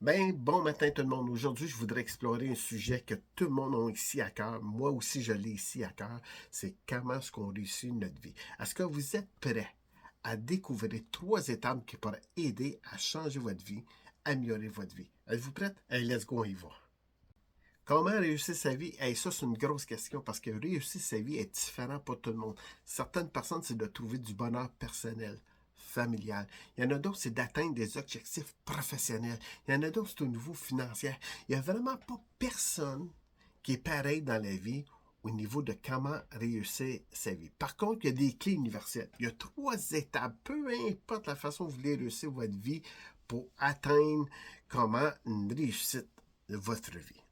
Ben, bon matin tout le monde. Aujourd'hui, je voudrais explorer un sujet que tout le monde a ici à cœur. Moi aussi, je l'ai ici à cœur. C'est comment est-ce qu'on réussit notre vie. Est-ce que vous êtes prêts à découvrir 3 étapes qui pourraient aider à changer votre vie, améliorer votre vie? Êtes-vous prêts? Hey, let's go, on y va. Comment réussir sa vie? Hey, ça, c'est une grosse question parce que réussir sa vie est différent pour tout le monde. Certaines personnes, c'est de trouver du bonheur personnel, familial. Il y en a d'autres, c'est d'atteindre des objectifs professionnels. Il y en a d'autres, c'est au niveau financier. Il n'y a vraiment pas personne qui est pareil dans la vie au niveau de comment réussir sa vie. Par contre, il y a des clés universelles. Il y a 3 étapes, peu importe la façon dont vous voulez réussir votre vie pour atteindre comment une réussite de votre vie.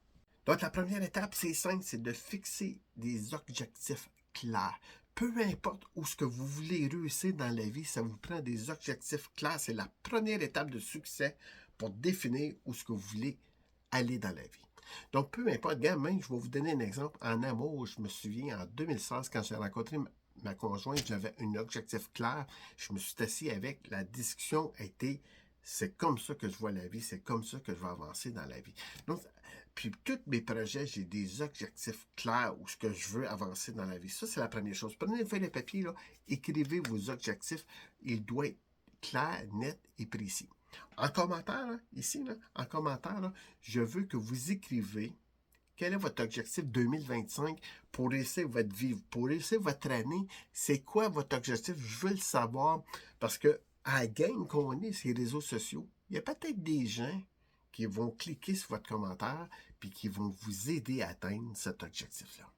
Donc, la première étape, c'est simple, c'est de fixer des objectifs clairs. Peu importe où ce que vous voulez réussir dans la vie, ça vous prend des objectifs clairs. C'est la première étape de succès pour définir où ce que vous voulez aller dans la vie. Donc, peu importe, gamin, je vais vous donner un exemple. En amour, je me souviens, en 2016, quand j'ai rencontré ma conjointe, j'avais un objectif clair. Je me suis assis avec, la discussion a été c'est comme ça que je vois la vie, c'est comme ça que je vais avancer dans la vie. Donc, puis tous mes projets, j'ai des objectifs clairs où ce que je veux avancer dans la vie. Ça, c'est la première chose. Prenez une feuille de papier, là, écrivez vos objectifs. Il doit être clair, net et précis. En commentaire, là, ici, là, en commentaire, là, je veux que vous écrivez quel est votre objectif 2025 pour réussir votre vie, pour réussir votre année. C'est quoi votre objectif? Je veux le savoir parce que à la game qu'on est sur les réseaux sociaux, il y a peut-être des gens qui vont cliquer sur votre commentaire puis qui vont vous aider à atteindre cet objectif-là.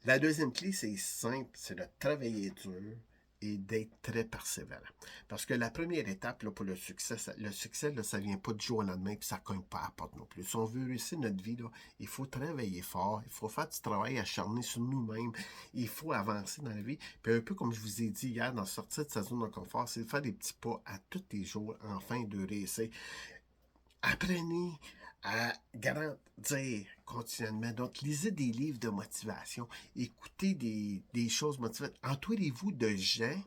La deuxième clé, c'est simple, c'est de travailler dur et d'être très persévérant. Parce que la première étape là, pour le succès, ça ne vient pas du jour au lendemain et ça ne cogne pas à la porte non plus. Si on veut réussir notre vie, là, il faut travailler fort, il faut faire du travail acharné sur nous-mêmes, il faut avancer dans la vie. Puis un peu comme je vous ai dit hier, dans sortir de sa zone de confort, c'est de faire des petits pas à tous les jours afin de réussir. Apprenez à grandir continuellement. Donc, lisez des livres de motivation, écoutez des choses motivantes. Entourez-vous de gens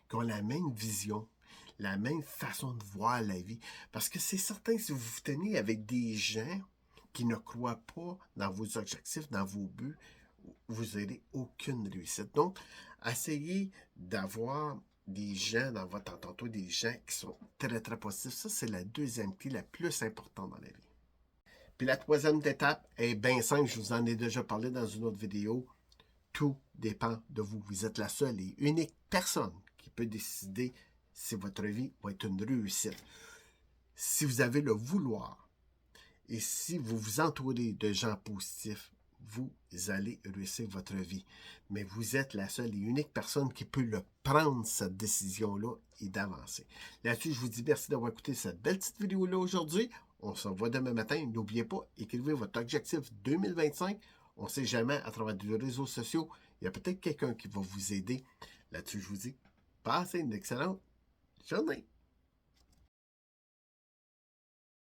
qui ont la même vision, la même façon de voir la vie. Parce que c'est certain, si vous vous tenez avec des gens qui ne croient pas dans vos objectifs, dans vos buts, vous n'aurez aucune réussite. Donc, essayez d'avoir des gens dans votre entourage, des gens qui sont très, très positifs. Ça, c'est la deuxième clé la plus importante dans la vie. Puis la troisième étape est bien simple, je vous en ai déjà parlé dans une autre vidéo. Tout dépend de vous. Vous êtes la seule et unique personne qui peut décider si votre vie va être une réussite. Si vous avez le vouloir et si vous vous entourez de gens positifs, vous allez réussir votre vie. Mais vous êtes la seule et unique personne qui peut le prendre, cette décision-là, et d'avancer. Là-dessus, je vous dis merci d'avoir écouté cette belle petite vidéo-là aujourd'hui. On se revoit demain matin. N'oubliez pas, écrivez votre objectif 2025. On ne sait jamais, à travers les réseaux sociaux, il y a peut-être quelqu'un qui va vous aider. Là-dessus, je vous dis, passez une excellente journée.